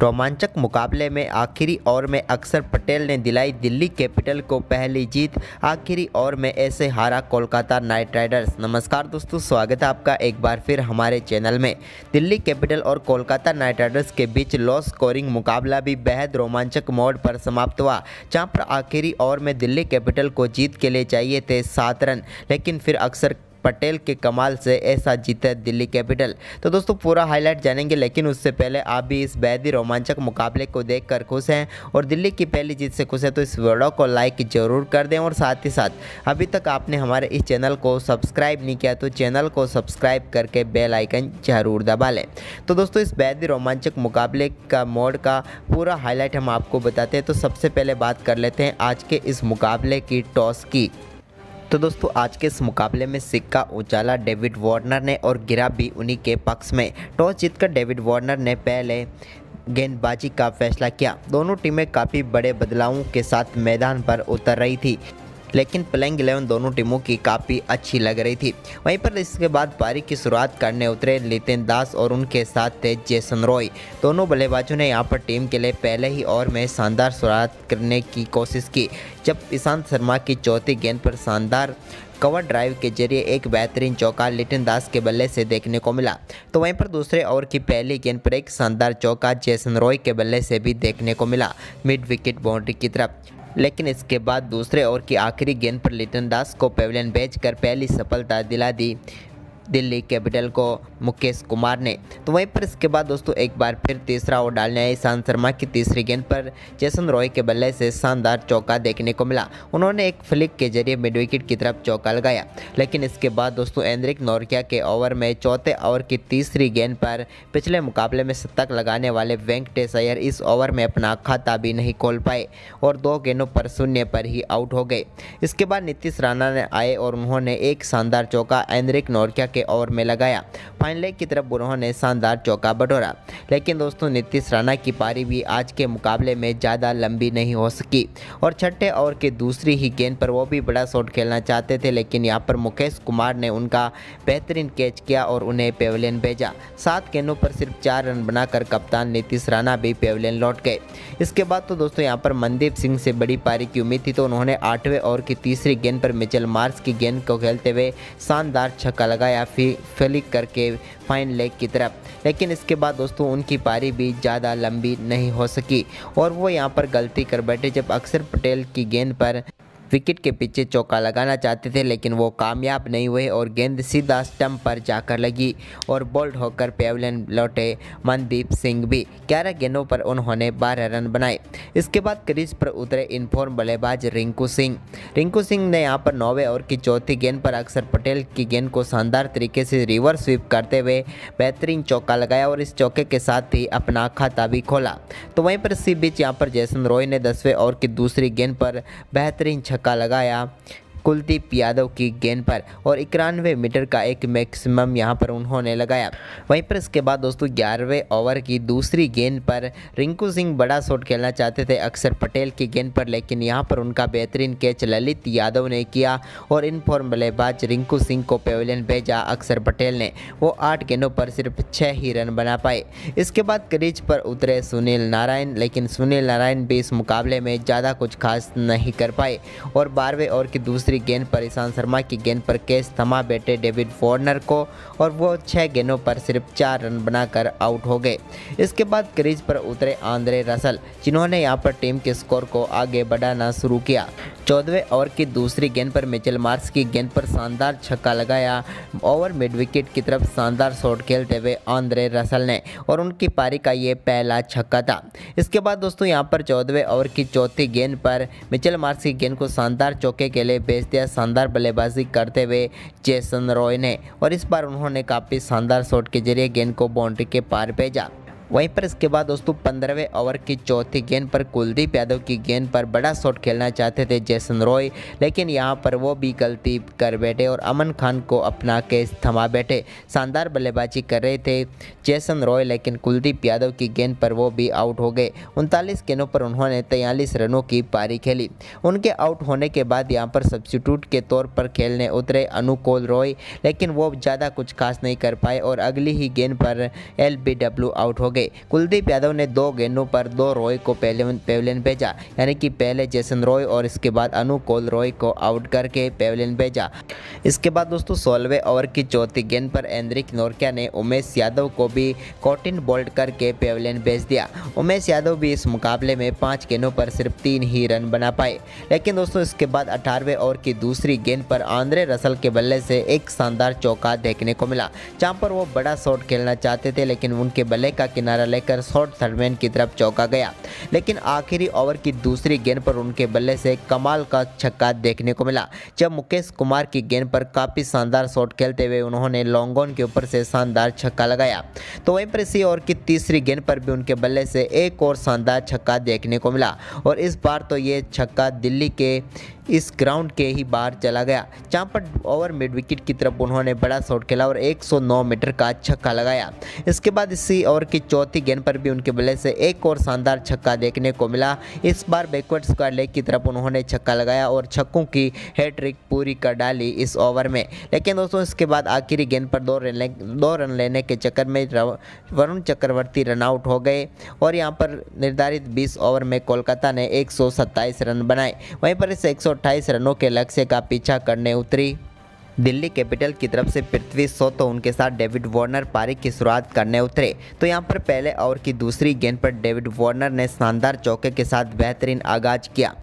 रोमांचक मुकाबले में आखिरी ओवर में अक्षर पटेल ने दिलाई दिल्ली कैपिटल को पहली जीत। आखिरी ओवर में ऐसे हारा कोलकाता नाइट राइडर्स। नमस्कार दोस्तों, स्वागत है आपका एक बार फिर हमारे चैनल में। दिल्ली कैपिटल और कोलकाता नाइट राइडर्स के बीच लो स्कोरिंग मुकाबला भी बेहद रोमांचक मोड पर समाप्त हुआ, जहां पर आखिरी ओवर में दिल्ली कैपिटल को जीत के लिए चाहिए थे 7 रन, लेकिन फिर अक्षर पटेल के कमाल से ऐसा जीता दिल्ली कैपिटल। तो दोस्तों पूरा हाईलाइट जानेंगे, लेकिन उससे पहले आप भी इस बेहद ही रोमांचक मुकाबले को देखकर खुश हैं और दिल्ली की पहली जीत से खुश हैं तो इस वीडियो को लाइक जरूर कर दें। और साथ ही साथ अभी तक आपने हमारे इस चैनल को सब्सक्राइब नहीं किया तो चैनल को सब्सक्राइब करके बेल आइकन जरूर दबा लें। तो दोस्तों इस बेहद ही रोमांचक मुकाबले का मोड का पूरा हाईलाइट हम आपको बताते हैं। तो सबसे पहले बात कर लेते हैं आज के इस मुकाबले की टॉस की। तो दोस्तों आज के इस मुकाबले में सिक्का उछाला डेविड वार्नर ने और गिरा भी उन्हीं के पक्ष में। टॉस जीतकर डेविड वार्नर ने पहले गेंदबाजी का फैसला किया। दोनों टीमें काफ़ी बड़े बदलावों के साथ मैदान पर उतर रही थी, लेकिन प्लेइंग 11 दोनों टीमों की काफ़ी अच्छी लग रही थी। वहीं पर इसके बाद पारी की शुरुआत करने उतरे लितिन दास और उनके साथ थे जेसन रॉय। दोनों बल्लेबाजों ने यहां पर टीम के लिए पहले ही ओवर में शानदार शुरुआत करने की कोशिश की, जब ईशांत शर्मा की चौथी गेंद पर शानदार कवर ड्राइव के जरिए एक बेहतरीन चौका लिटिन दास के बल्ले से देखने को मिला। तो वहीं पर दूसरे ओवर की पहली गेंद पर एक शानदार चौका जेसन रॉय के बल्ले से भी देखने को मिला मिड विकेट बाउंड्री की तरफ। लेकिन इसके बाद दूसरे ओवर की आखिरी गेंद पर लिटन दास को पेविलियन भेजकर पहली सफलता दिला दी दिल्ली कैपिटल को मुकेश कुमार ने। तो वहीं पर इसके बाद दोस्तों एक बार फिर तीसरा ओवर डालने आए ईशांत शर्मा की तीसरी गेंद पर जेसन रॉय के बल्ले से शानदार चौका देखने को मिला। उन्होंने एक फ्लिक के जरिए मिड विकेट की तरफ चौका लगाया। लेकिन इसके बाद दोस्तों एंड्रिक नोरकिया के ओवर में चौथे ओवर की तीसरी गेंद पर पिछले मुकाबले में शतक लगाने वाले वेंकटेश अय्यर इस ओवर में अपना खाता भी नहीं खोल पाए और 2 गेंदों पर 0 पर ही आउट हो गए। इसके बाद नीतीश राणा ने आए और उन्होंने एक शानदार चौका एंड्रिक नोरकिया के ओवर में लगाया। फाइनल की तरफ उन्होंने शानदार चौका बटोरा। लेकिन दोस्तों नीतीश राणा की पारी भी आज के मुकाबले में ज़्यादा लंबी नहीं हो सकी और छठे ओवर के दूसरी ही गेंद पर वो भी बड़ा शॉट खेलना चाहते थे, लेकिन यहाँ पर मुकेश कुमार ने उनका बेहतरीन कैच किया और उन्हें पेविलियन भेजा। 7 गेंदों पर सिर्फ 4 रन बनाकर कप्तान नीतीश राणा भी पेविलियन लौट गए। इसके बाद तो दोस्तों यहाँ पर मनदीप सिंह से बड़ी पारी की उम्मीद थी, तो उन्होंने 8वें ओवर की तीसरी गेंद पर मिचेल मार्श की गेंद को खेलते हुए शानदार छक्का लगाया फ्लिक करके फाइन लेग की तरफ। लेकिन इसके बाद दोस्तों उनकी पारी भी ज़्यादा लंबी नहीं हो सकी और वो यहाँ पर गलती कर बैठे, जब अक्षर पटेल की गेंद पर विकेट के पीछे चौका लगाना चाहते थे, लेकिन वो कामयाब नहीं हुए और गेंद सीधा स्टंप पर जाकर लगी और बोल्ड होकर पेविलियन लौटे मनदीप सिंह भी। 11 गेंदों पर उन्होंने 12 रन बनाए। इसके बाद क्रीज पर उतरे इनफॉर्म बल्लेबाज रिंकू सिंह ने यहाँ पर 9वें ओवर की चौथी गेंद पर अक्षर पटेल की गेंद को शानदार तरीके से रिवर्स स्वीप करते हुए बेहतरीन चौका लगाया और इस चौके के साथ ही अपना खाता भी खोला। तो वहीं पर इसी बीच यहाँ पर जेसन रॉय ने 10वें ओवर की दूसरी गेंद पर बेहतरीन छक्का लगाया कुलदीप यादव की गेंद पर और 91 मीटर का एक मैक्सिमम यहां पर उन्होंने लगाया। वहीं पर इसके बाद दोस्तों 11वें ओवर की दूसरी गेंद पर रिंकू सिंह बड़ा शॉट खेलना चाहते थे अक्षर पटेल की गेंद पर, लेकिन यहां पर उनका बेहतरीन कैच ललित यादव ने किया और इनफॉर्म बल्लेबाज रिंकू सिंह को पेविलियन भेजा अक्षर पटेल ने। वो 8 गेंदों पर सिर्फ 6 ही रन बना पाए। इसके बाद क्रीज पर उतरे सुनील नारायण, लेकिन सुनील नारायण भी इस मुकाबले में ज़्यादा कुछ खास नहीं कर पाए और 12वें ओवर की दूसरी गेंद पर ईशांत शर्मा की गेंद पर कैच थमा बैठे डेविड वार्नर को और वो 6 गेंदों पर सिर्फ 4 रन बनाकर आउट हो गए। इसके बाद क्रीज पर उतरे आंद्रे रसल, जिन्होंने यहां पर टीम के स्कोर को आगे बढ़ाना शुरू किया। 14वें ओवर की दूसरी गेंद पर मिचेल मार्श की गेंद पर शानदार छक्का लगाया ओवर मिड विकेट की तरफ शानदार शॉट खेलते हुए आंद्रे रसल ने और उनकी पारी का ये पहला छक्का था। इसके बाद दोस्तों यहां पर 14वें ओवर की चौथी गेंद पर मिचेल मार्श की गेंद को शानदार चौके के लिए भेज दिया शानदार बल्लेबाजी करते हुए जेसन रॉय ने और इस बार उन्होंने काफ़ी शानदार शॉट के जरिए गेंद को बाउंड्री के पार भेजा। वहीं पर इसके बाद दोस्तों 15वें ओवर की चौथी गेंद पर कुलदीप यादव की गेंद पर बड़ा शॉट खेलना चाहते थे जेसन रॉय, लेकिन यहां पर वो भी गलती कर बैठे और अमन खान को अपना कैच थमा बैठे। शानदार बल्लेबाजी कर रहे थे जेसन रॉय, लेकिन कुलदीप यादव की गेंद पर वो भी आउट हो गए। 39 गेंदों पर उन्होंने 43 रनों की पारी खेली। उनके आउट होने के बाद यहां पर सब्स्टिट्यूट के तौर पर खेलने उतरे अनुकूल रॉय, लेकिन वो ज़्यादा कुछ खास नहीं कर पाए और अगली ही गेंद पर LBW आउट हो गए। गए। कुलदीप यादव ने 2 गेंदों पर 2 रॉय को पेविलियन भेजा, यानी कि पहले जेसन रॉय और इसके बाद अनुकूल रॉय को आउट करके पेविलियन भेजा। इसके बाद दोस्तों 16वें ओवर की चौथी गेंद पर एंड्रिक नोरकिया ने उमेश यादव को भी कॉटिन बोल्ड करके पेविलियन भेज दिया। उमेश यादव भी इस मुकाबले में 5 गेंदों पर सिर्फ 3 ही रन बना पाए। लेकिन दोस्तों इसके बाद 18वें ओवर की दूसरी गेंद पर आंद्रे रसल के बल्ले से एक शानदार चौका देखने को मिला, जहां पर वो बड़ा शॉट खेलना चाहते थे, लेकिन उनके बल्ले का किनारा लेकर शॉर्ट थर्डमैन की तरफ चौका गया। लेकिन आखिरी ओवर की दूसरी गेंद पर उनके बल्ले से कमाल का छक्का देखने को मिला, जब मुकेश कुमार की गेंद पर काफ़ी शानदार शॉट खेलते हुए उन्होंने लॉन्ग ऑन के ऊपर से शानदार छक्का लगाया। तो वहीं पर इसी ओवर की तीसरी गेंद पर भी उनके बल्ले से एक और शानदार छक्का देखने को मिला, और इस बार तो ये छक्का दिल्ली के इस ग्राउंड के ही बाहर चला गया, जहां पर ओवर मिड विकेट की तरफ उन्होंने बड़ा शॉट खेला और 109 मीटर का छक्का लगाया। इसके बाद इसी ओवर की चौथी गेंद पर भी उनके बल्ले से एक और शानदार छक्का देखने को मिला। इस बार बैकवर्ड स्क्वायर लेग की तरफ उन्होंने छक्का लगाया और छक्कों की हैट्रिक पूरी कर डाली इस ओवर में। लेकिन दोस्तों इसके बाद आखिरी गेंद पर 2 रन लेने के चक्कर में वरुण चक्रवर्ती रन आउट हो गए, और यहां पर निर्धारित 20 ओवर में कोलकाता ने 127 रन बनाए। वहीं पर इस 128 रनों के लक्ष्य का पीछा करने उतरी दिल्ली कैपिटल की तरफ से पृथ्वी शॉ, तो उनके साथ डेविड वार्नर पारी की शुरुआत करने उतरे। तो यहां पर पहले ओवर की दूसरी गेंद पर डेविड वार्नर ने शानदार चौके के साथ बेहतरीन आगाज किया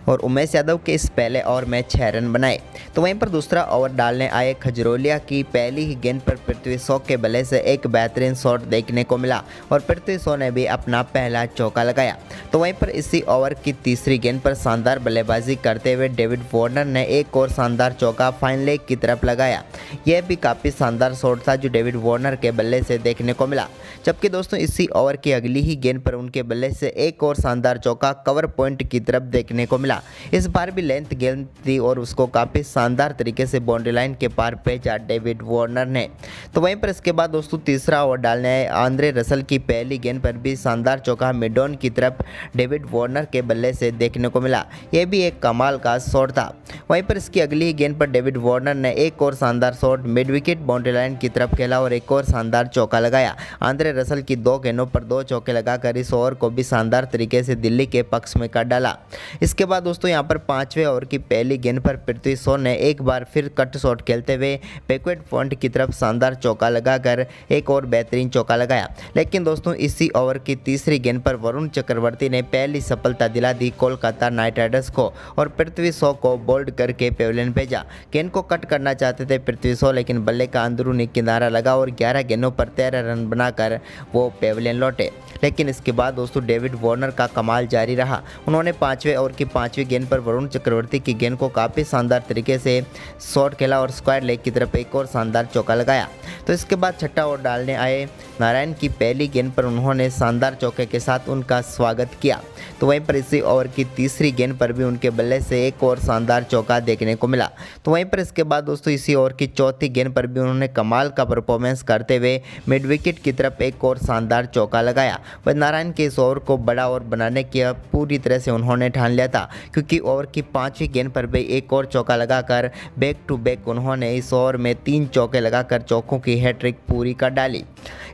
और उमेश यादव के इस पहले ओवर में 6 रन बनाए। तो वहीं पर दूसरा ओवर डालने आए खजरोलिया की पहली ही गेंद पर पृथ्वी शॉ के बल्ले से एक बेहतरीन शॉट देखने को मिला और पृथ्वी शॉ ने भी अपना पहला चौका लगाया। तो वहीं पर इसी ओवर की तीसरी गेंद पर शानदार बल्लेबाजी करते हुए डेविड वार्नर ने एक और शानदार चौका फाइन लेग की तरफ लगाया। यह भी काफ़ी शानदार शॉट था जो डेविड वार्नर के बल्ले से देखने को मिला। जबकि दोस्तों इसी ओवर की अगली ही गेंद पर उनके बल्ले से एक और शानदार चौका कवर पॉइंट की तरफ देखने को मिला। इस बार भी लेंथ गेंद थी और उसको काफ़ी शानदार तरीके से बाउंड्री लाइन के पार भेजा डेविड वार्नर ने। तो वहीं पर इसके बाद दोस्तों तीसरा ओवर डालने आए आंद्रे रसल की पहली गेंद पर भी शानदार चौका मिड ऑन की तरफ डेविड वार्नर के बल्ले से देखने को मिला। यह भी एक कमाल का शॉट था। वहीं पर इसकी अगली ही गेंद पर डेविड वार्नर ने एक और शानदार shot mid wicket boundary line की तरफ खेला और एक और शानदार चौका लगाया। आंद्रे रसल की 2 गेंदों पर 2 चौके लगाकर इस ओवर को भी शानदार तरीके से दिल्ली के पक्ष में कर डाला। इसके बाद दोस्तों यहां पर 5वें ओवर की पहली गेंद पर पृथ्वी शॉ ने एक बार फिर कट शॉट खेलते हुए बैकवर्ड पॉइंट की तरफ शानदार चौका लगाकर एक और बेहतरीन चौका लगाया। लेकिन दोस्तों इसी ओवर की तीसरी गेंद पर वरुण चक्रवर्ती ने पहली सफलता दिला दी कोलकाता नाइट राइडर्स को और पृथ्वी शॉ को बोल्ड करके पेविलियन भेजा। गेंद को कट करना चाहते थे पृथ्वी शॉ, लेकिन बल्ले का अंदरूनी किनारा लगा और 11 गेंदों पर 13 रन बनाकर वो पेविलियन लौटे। लेकिन इसके बाद दोस्तों डेविड वार्नर का कमाल जारी रहा। उन्होंने 5वें ओवर की 5वीं गेंद पर वरुण चक्रवर्ती की गेंद को काफ़ी शानदार तरीके से शॉट खेला और स्क्वायर लेग की तरफ एक और शानदार चौका लगाया। तो इसके बाद छठा ओवर डालने आए नारायण की पहली गेंद पर उन्होंने शानदार चौके के साथ उनका स्वागत किया। तो वहीं पर इसी ओवर की तीसरी गेंद पर भी उनके बल्ले से एक और शानदार चौका देखने को मिला। तो वहीं पर इसके बाद दोस्तों इसी ओवर की चौथी गेंद पर भी उन्होंने कमाल का परफॉर्मेंस करते हुए मिड विकेट की तरफ एक और शानदार चौका लगाया। वह नारायण के इस ओवर को बड़ा ओवर बनाने की पूरी तरह से उन्होंने ठान लिया था, क्योंकि ओवर की 5वीं गेंद पर भी एक और चौका लगाकर बैक टू बैक उन्होंने इस ओवर में 3 चौके लगाकर चौकों की हैट्रिक पूरी कर डाली।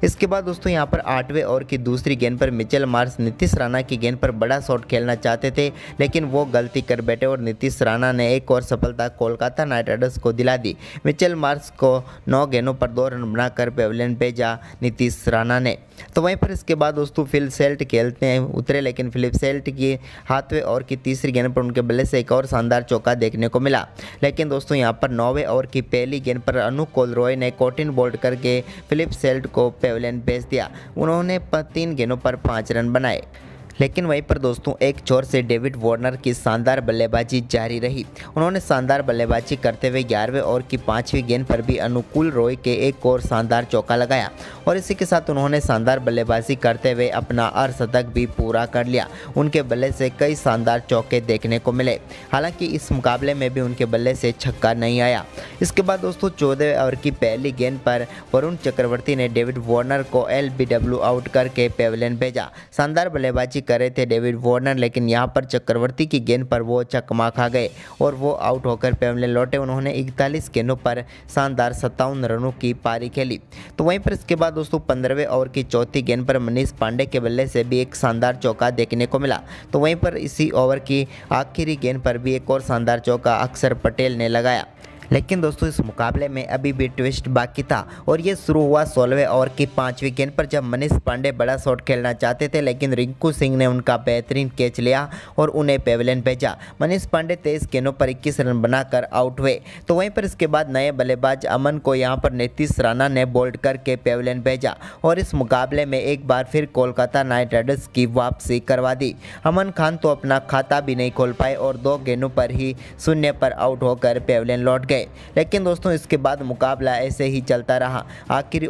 इसके बाद दोस्तों यहां पर 8वें ओवर की दूसरी गेंद पर मिचेल मार्श नीतीश राणा की गेंद पर बड़ा शॉट खेलना चाहते थे, लेकिन वो गलती कर बैठे और नीतीश राणा ने एक और सफलता कोलकाता नाइट राइडर्स को दिला दी। मिचेल मार्श को 9 गेंदों पर 2 रन बनाकर पेविलियन भेजा नीतीश राणा ने। तो वहीं पर इसके बाद दोस्तों फिल सेल्ट खेलते हैं उतरे, लेकिन फिलिप सेल्ट की 7वें ओवर की तीसरी गेंद पर उनके बल्ले से एक और शानदार चौका देखने को मिला। लेकिन दोस्तों यहां पर 9वें ओवर की पहली गेंद पर अनुकूल रॉय ने कॉटिन बोल्ड करके फिलिप सेल्ट को पेविलियन भेज दिया। उन्होंने 3 गेंदों पर 5 रन बनाए। लेकिन वहीं पर दोस्तों एक छोर से डेविड वार्नर की शानदार बल्लेबाजी जारी रही। उन्होंने शानदार बल्लेबाजी करते हुए 11वें ओवर की 5वीं गेंद पर भी अनुकूल रॉय के एक और शानदार चौका लगाया और इसी के साथ उन्होंने शानदार बल्लेबाजी करते हुए अपना अर्धशतक भी पूरा कर लिया। उनके बल्ले से कई शानदार चौके देखने को मिले, हालांकि इस मुकाबले में भी उनके बल्ले से छक्का नहीं आया। इसके बाद दोस्तों 14वें ओवर की पहली गेंद पर वरुण चक्रवर्ती ने डेविड वार्नर को LBW आउट करके पेविलियन भेजा। शानदार बल्लेबाजी कर रहे थे डेविड वार्नर, लेकिन यहाँ पर चक्रवर्ती की गेंद पर वो चकमा खा गए और वो आउट होकर पेवलियन लौटे। उन्होंने 41 गेंदों पर शानदार 57 रनों की पारी खेली। तो वहीं पर इसके बाद दोस्तों 15वें ओवर की चौथी गेंद पर मनीष पांडे के बल्ले से भी एक शानदार चौका देखने को मिला। तो वहीं पर इसी ओवर की आखिरी गेंद पर भी एक और शानदार चौका अक्षर पटेल ने लगाया। लेकिन दोस्तों इस मुकाबले में अभी भी ट्विस्ट बाकी था और ये शुरू हुआ 16वें ओवर की 5वीं गेंद पर, जब मनीष पांडे बड़ा शॉट खेलना चाहते थे, लेकिन रिंकू सिंह ने उनका बेहतरीन कैच लिया और उन्हें पेविलियन भेजा। मनीष पांडे 23 गेंदों पर 21 रन बनाकर आउट हुए। तो वहीं पर इसके बाद नए बल्लेबाज अमन को यहाँ पर नीतीश राणा ने बोल्ड करके पेविलियन भेजा और इस मुकाबले में एक बार फिर कोलकाता नाइट राइडर्स की वापसी करवा दी। अमन खान तो अपना खाता भी नहीं खोल पाए और 2 गेंदों पर ही 0 पर आउट होकर पेविलियन लौट गए। लेकिन दोस्तों इसके बाद मुकाबला ऐसे ही चलता रहा। आखिरी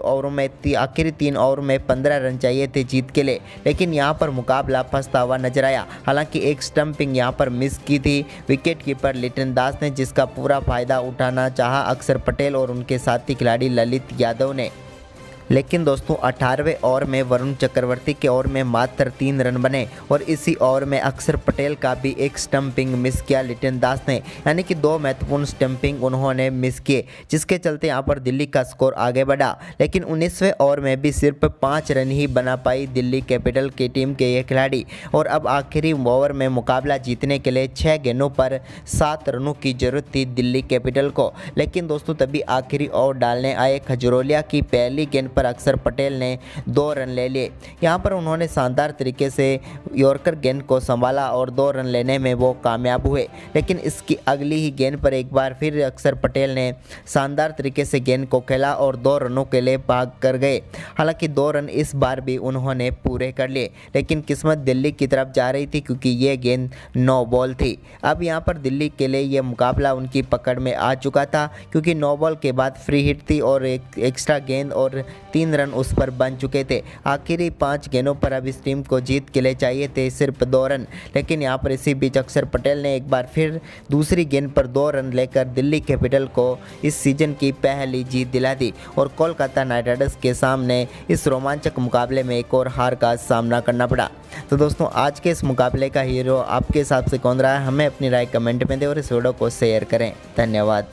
3 ओवर में 15 रन चाहिए थे जीत के लिए, लेकिन यहां पर मुकाबला फंसता हुआ नजर आया। हालांकि एक स्टंपिंग यहां पर मिस की थी विकेट कीपर लिटन दास ने, जिसका पूरा फायदा उठाना चाहा अक्षर पटेल और उनके साथी खिलाड़ी ललित यादव ने। लेकिन दोस्तों 18वें ओवर में वरुण चक्रवर्ती के ओवर में मात्र 3 रन बने और इसी ओवर में अक्षर पटेल का भी एक स्टंपिंग मिस किया लिटन दास ने, यानी कि 2 महत्वपूर्ण स्टंपिंग उन्होंने मिस किए, जिसके चलते यहां पर दिल्ली का स्कोर आगे बढ़ा। लेकिन 19वें ओवर में भी सिर्फ 5 रन ही बना पाई दिल्ली कैपिटल की टीम के ये खिलाड़ी और अब आखिरी ओवर में मुकाबला जीतने के लिए 6 गेंदों पर 7 रनों की जरूरत थी दिल्ली कैपिटल को। लेकिन दोस्तों तभी आखिरी ओवर डालने आए खजरोलिया की पहली गेंद पर अक्षर पटेल ने 2 रन ले लिए। यहां पर उन्होंने शानदार तरीके से यॉर्कर गेंद को संभाला और 2 रन लेने में वो कामयाब हुए। लेकिन इसकी अगली ही गेंद पर एक बार फिर अक्षर पटेल ने शानदार तरीके से गेंद को खेला और 2 रनों के लिए भाग कर गए। हालांकि 2 रन इस बार भी उन्होंने पूरे कर लिए, लेकिन किस्मत दिल्ली की तरफ जा रही थी क्योंकि ये गेंद 9 बॉल थी। अब यहां पर दिल्ली के लिए ये मुकाबला उनकी पकड़ में आ चुका था क्योंकि 9 बॉल के बाद फ्री हिट थी और एक एक्स्ट्रा गेंद और 3 रन उस पर बन चुके थे। आखिरी 5 गेंदों पर अब इस टीम को जीत के लिए चाहिए थे सिर्फ 2 रन, लेकिन यहाँ पर इसी बीच अक्षर पटेल ने एक बार फिर दूसरी गेंद पर 2 रन लेकर दिल्ली कैपिटल को इस सीजन की पहली जीत दिला दी और कोलकाता नाइट राइडर्स के सामने इस रोमांचक मुकाबले में एक और हार का सामना करना पड़ा। तो दोस्तों आज के इस मुकाबले का हीरो आपके हिसाब से कौन रहा है, हमें अपनी राय कमेंट में दें और इस वीडियो को शेयर करें। धन्यवाद।